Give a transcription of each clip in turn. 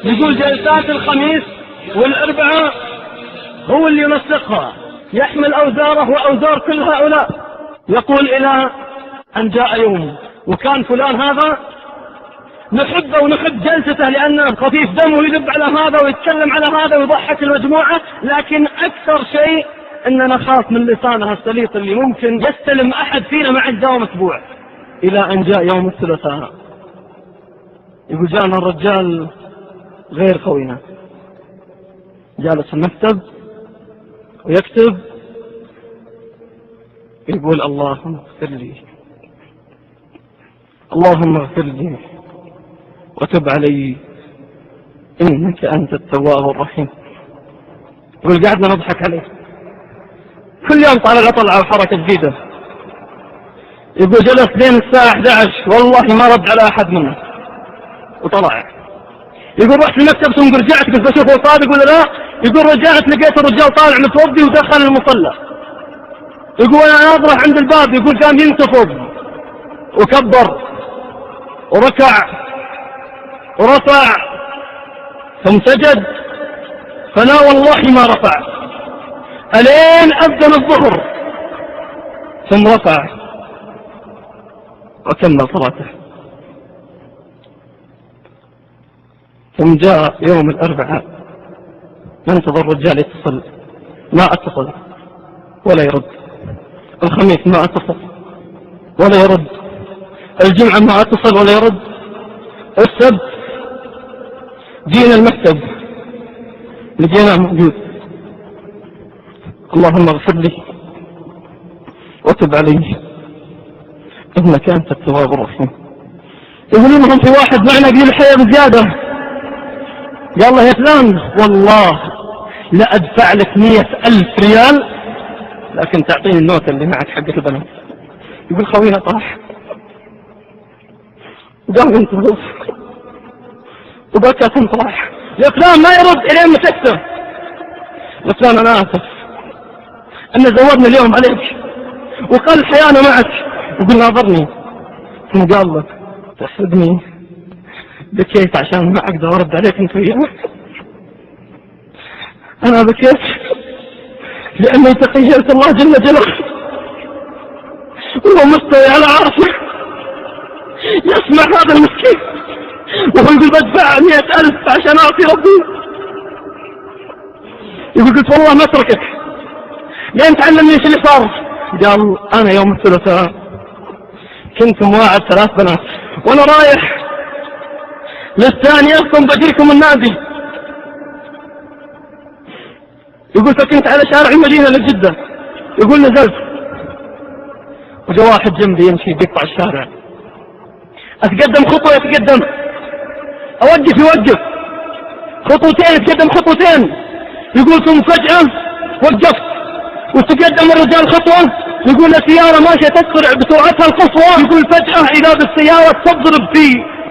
يقول جلسات الخميس والأربعاء هو اللي ينسقها، يحمل أوزاره وأوزار كل هؤلاء. يقول إلى أن جاء يوم وكان فلان هذا نحبه ونحب جلسته لأنه خفيف دم ويذب على هذا ويتكلم على هذا ويضحك المجموعة، لكن أكثر شيء أننا نخاف من لسانه السليط اللي ممكن يستلم أحد فينا مع الدوام أسبوع. إلى أن جاء يوم الثلاثاء يقول جاءنا الرجال غير خوينا، جالس في المكتب ويكتب، يقول اللهم اغفر لي، اللهم اغفر لي وتب علي إنك أنت التواب الرحيم. يقول قعدنا نضحك عليه كل يوم طلعة وحركة جديدة. يقول جلس بين الساعة 11 والله ما رد على أحد منه وطلع. يقول رحت المكتب ثم رجعت قلت بشوف هو صادق ولا لا. يقول رجعت لقيت الرجال طالع متوضي ودخل المصلى. يقول أنا أضرح عند الباب، يقول كان ينتفض وكبر وركع ورفع ثم سجد، فلا والله ما رفع ألين أذن الظهر ثم رفع وكمل صلاته. ثم جاء يوم الأربعاء ننتظر الرجال يتصل، ما اتصل ولا يرد. الخميس ما اتصل ولا يرد. الجمعة ما اتصل ولا يرد. السبت جينا المكتب لقيناه موجود، اللهم اغفر لي وتب علي إنك أنت التواب الرحيم. يقولون لهم في واحد معنا قليل الحياة بزيادة، قال له يا فلان والله لا أدفع لك 100,000 ريال لكن تعطيني النوتة اللي معك حقة البنات. يقول خوينا طاح وقام ينتظر وبكى ثم طاح. يا فلان ما يرد إلين مسكته. يا فلان أنا آسف أن زودنا اليوم عليك وقال الحياة أنا معك. يقول ناظرني ثم قال لك تحسدني، بكيت عشان ما أقدر أرد عليك أنت وياه. أنا بكيت لأني تخيلت الله جل جلاله وهو مستوي على عرشه يسمع هذا المسكين وهو يقول بدفع 100,000 عشان أعطي ربي. يقول قلت والله ما أتركك لين تعلمني ايش اللي صار. قال أنا يوم الثلاثاء كنت مواعد 3 بنات وأنا رايح للثانية ثم بجيكم النادي. يقول فكنت على شارع المدينة لجدة. يقول نزلت وجاء واحد جنبي يمشي يقطع الشارع، أتقدم خطوة يتقدم، أوقف يوقف، خطوتين يتقدم خطوتين. يقول ثم فجأة وقفت وتقدم الرجال خطوة. يقول السيارة ماشية تسرع بسرعتها القصوى. يقول فجأة إذا بالسيارة تضرب في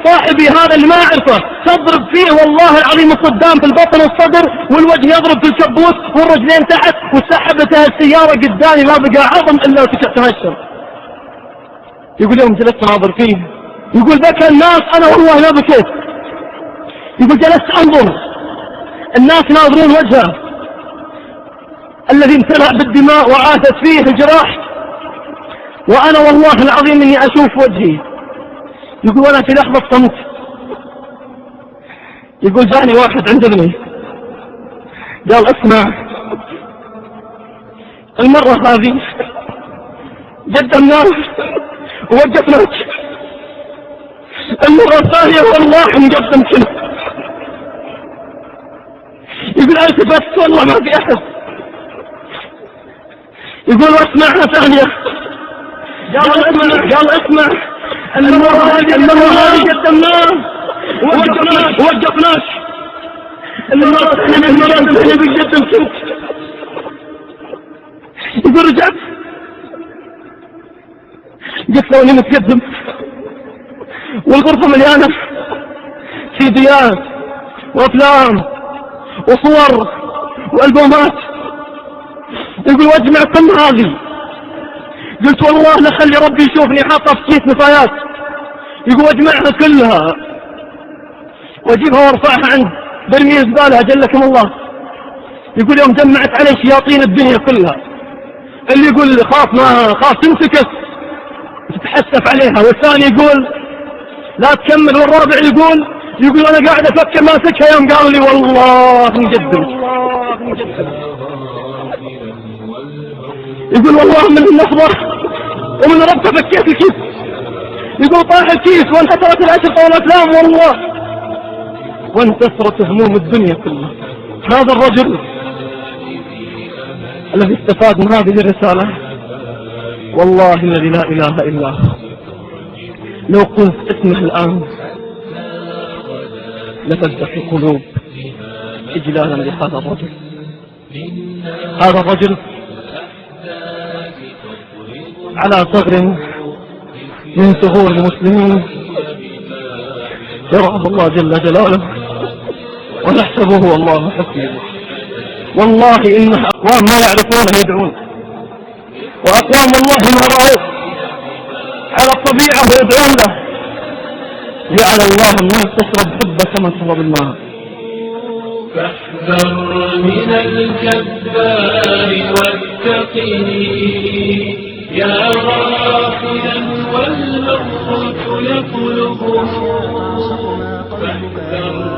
صاحبي هذا اللي ما أعرفه، تضرب فيه والله العظيم الصدام في البطن والصدر والوجه يضرب في الكبوس والرجلين تحت وسحبتها السيارة قدامي ما بقى عظم إلا وتهشر. يقول يوم جلست ناظر فيه يقول بكى الناس أنا والله ما بكيت. يقول جلست أنظر الناس ناظرون وجهه الذي امتلأ بالدماء وعاثت فيه الجراح وأنا والله العظيم إني أشوف وجهي. يقول وانا في لحظة صمت. يقول جاني واحد عند ابني قال اسمع المرة هذه قدمناك ووقفناك، المرة الثانية والله نقدم كله. يقول التفت والله ما في احد. يقول واسمعها ثانية قال اسمع المرة هذه قدمناه ووقفناك، المرة الثانية بقدم كنت. يقول رجعت قلت له اني متقدم والغرفة مليانة سيديات وافلام وصور والبومات. يقول واجمع كل هذه. قلت والله لخلي ربي يشوفني حاطة في كيس نفايات يقول اجمعها كلها واجيبها وارفعها عند برميل زبالة اجلكم الله. يقول يوم جمعت عليه شياطين الدنيا كلها، اللي يقول خاف ما خاف تمسكه تتحسف عليها، والثاني يقول لا تكمل، والرابع يقول انا قاعد افكر ماسكها يوم قال لي والله نجدد. يقول والله من النفضة ومن ربطة فكيت الكيس، يقول طاح الكيس وانحسرت الأشرطة والأفلام والله وانتصرت هموم الدنيا كلها. هذا الرجل الذي استفاد من هذه الرسالة والله الذي لا إله إلا هو، لو قلت اسمه الآن لفزت القلوب إجلالا لهذا الرجل. هذا الرجل على ثغر من ثغور المسلمين يرعاه الله جل جلاله ونحسبه والله حسيبه. والله إن أقوام ما يعرفونه يدعون، وأقوام والله ما رأوا على الطبيعة ويدعون له. جعل الله الناس تشرب حبه كما تشرب الماء. فاحذر من الجبار واتقه يا غافلا والموت يطلبه. فاحذر